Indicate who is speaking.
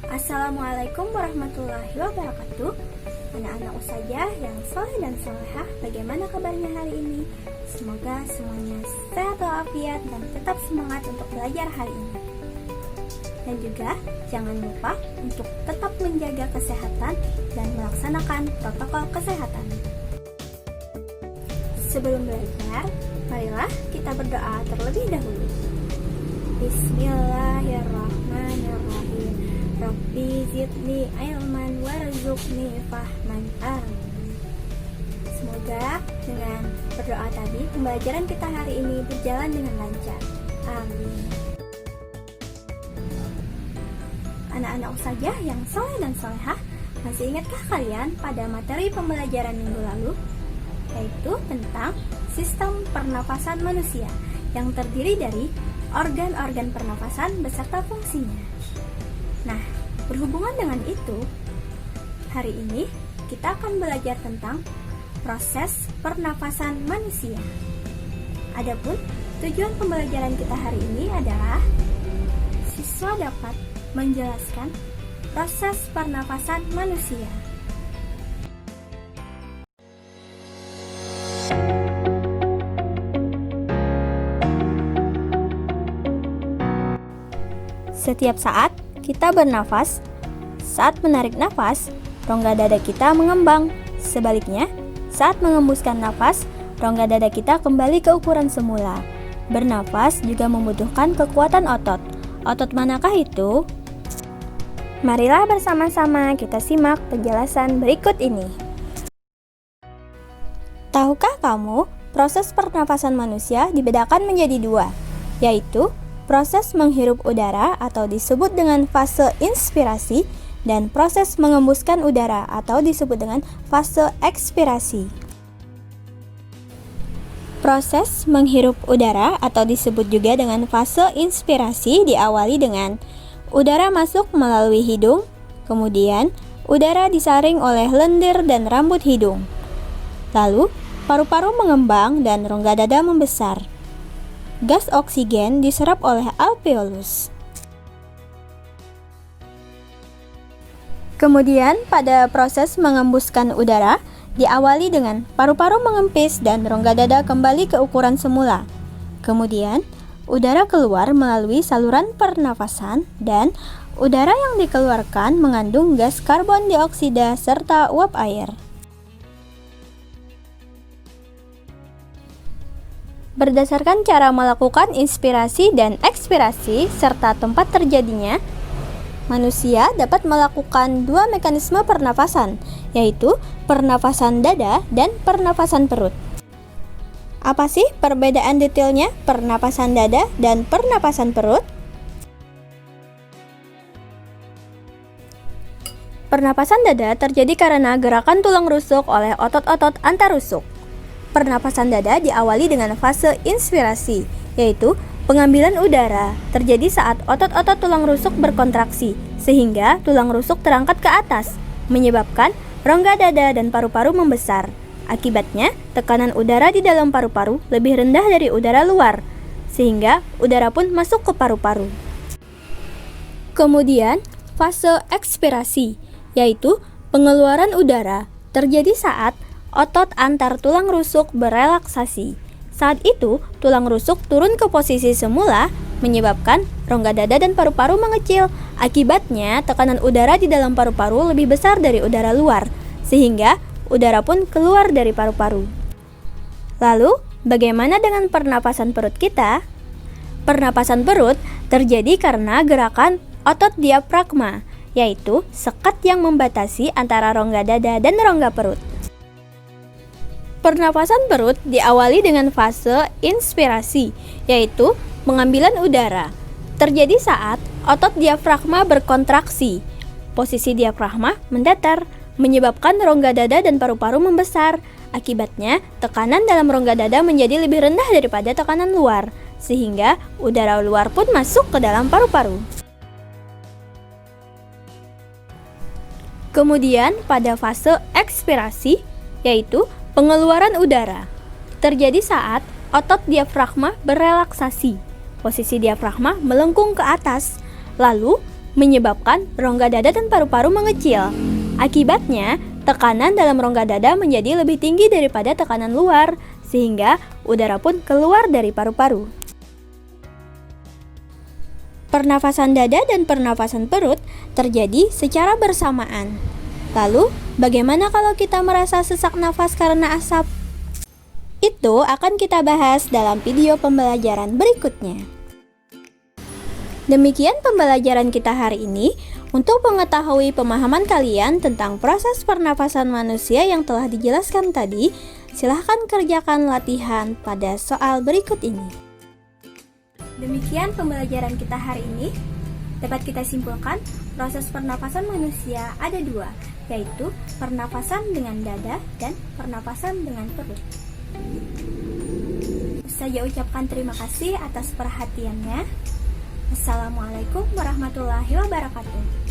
Speaker 1: Assalamualaikum warahmatullahi wabarakatuh. Anak-anak Ustazah yang soleh dan solehah, bagaimana kabarnya hari ini? Semoga semuanya sehat walafiat dan tetap semangat untuk belajar hari ini. Dan juga jangan lupa untuk tetap menjaga kesehatan dan melaksanakan protokol kesehatan. Sebelum belajar, marilah kita berdoa terlebih dahulu. Bismillahirrahmanirrahim. Rabbi zidni ilman warzuqni fahman. Amin. Semoga dengan berdoa tadi pembelajaran kita hari ini berjalan dengan lancar. Amin. Anak-anak Ustazah yang soleh dan solehah, masih ingatkah kalian pada materi pembelajaran minggu lalu? Yaitu tentang sistem pernapasan manusia yang terdiri dari organ-organ pernapasan beserta fungsinya. Nah, berhubungan dengan itu, hari ini kita akan belajar tentang proses pernapasan manusia. Adapun tujuan pembelajaran kita hari ini adalah siswa dapat menjelaskan proses pernapasan manusia. Setiap saat kita bernafas, saat menarik nafas, rongga dada kita mengembang. Sebaliknya, saat mengembuskan nafas, rongga dada kita kembali ke ukuran semula. Bernafas juga membutuhkan kekuatan otot. Otot manakah itu? Marilah bersama-sama kita simak penjelasan berikut ini. Tahukah kamu, proses pernapasan manusia dibedakan menjadi dua, yaitu proses menghirup udara atau disebut dengan fase inspirasi dan proses mengembuskan udara atau disebut dengan fase ekspirasi. Proses menghirup udara atau disebut juga dengan fase inspirasi diawali dengan udara masuk melalui hidung, kemudian udara disaring oleh lendir dan rambut hidung. Lalu, paru-paru mengembang dan rongga dada membesar. Gas oksigen diserap oleh alveolus. Kemudian pada proses mengembuskan udara diawali dengan paru-paru mengempis dan rongga dada kembali ke ukuran semula. Kemudian udara keluar melalui saluran pernafasan dan udara yang dikeluarkan mengandung gas karbon dioksida serta uap air. Berdasarkan cara melakukan inspirasi dan ekspirasi serta tempat terjadinya, manusia dapat melakukan dua mekanisme pernafasan, yaitu pernafasan dada dan pernafasan perut. Apa sih perbedaan detailnya pernapasan dada dan pernapasan perut? Pernapasan dada terjadi karena gerakan tulang rusuk oleh otot-otot antarusuk. Pernapasan dada diawali dengan fase inspirasi, yaitu pengambilan udara terjadi saat otot-otot tulang rusuk berkontraksi, sehingga tulang rusuk terangkat ke atas, menyebabkan rongga dada dan paru-paru membesar. Akibatnya, tekanan udara di dalam paru-paru lebih rendah dari udara luar, sehingga udara pun masuk ke paru-paru. Kemudian, fase ekspirasi, yaitu pengeluaran udara, terjadi saat otot antar tulang rusuk berelaksasi. Saat itu, tulang rusuk turun ke posisi semula, menyebabkan rongga dada dan paru-paru mengecil. Akibatnya, tekanan udara di dalam paru-paru lebih besar dari udara luar, sehingga udara pun keluar dari paru-paru. Lalu, bagaimana dengan pernapasan perut kita? Pernapasan perut terjadi karena gerakan otot diafragma, yaitu sekat yang membatasi antara rongga dada dan rongga perut. Pernapasan perut diawali dengan fase inspirasi, yaitu pengambilan udara. Terjadi saat otot diafragma berkontraksi. Posisi diafragma mendatar, menyebabkan rongga dada dan paru-paru membesar. Akibatnya, tekanan dalam rongga dada menjadi lebih rendah daripada tekanan luar, sehingga udara luar pun masuk ke dalam paru-paru. Kemudian, pada fase ekspirasi, yaitu pengeluaran udara, terjadi saat otot diafragma berelaksasi. posisi diafragma melengkung ke atas, lalu menyebabkan rongga dada dan paru-paru mengecil. Akibatnya, tekanan dalam rongga dada menjadi lebih tinggi daripada tekanan luar, sehingga udara pun keluar dari paru-paru. Pernafasan dada dan pernafasan perut terjadi secara bersamaan. Lalu, bagaimana kalau kita merasa sesak nafas karena asap? Itu akan kita bahas dalam video pembelajaran berikutnya. Demikian pembelajaran kita hari ini. Untuk mengetahui pemahaman kalian tentang proses pernafasan manusia yang telah dijelaskan tadi, silahkan kerjakan latihan pada soal berikut ini. Demikian pembelajaran kita hari ini. Dapat kita simpulkan, proses pernafasan manusia ada dua, yaitu pernafasan dengan dada dan pernafasan dengan perut. Saya ucapkan terima kasih atas perhatiannya. Assalamualaikum warahmatullahi wabarakatuh.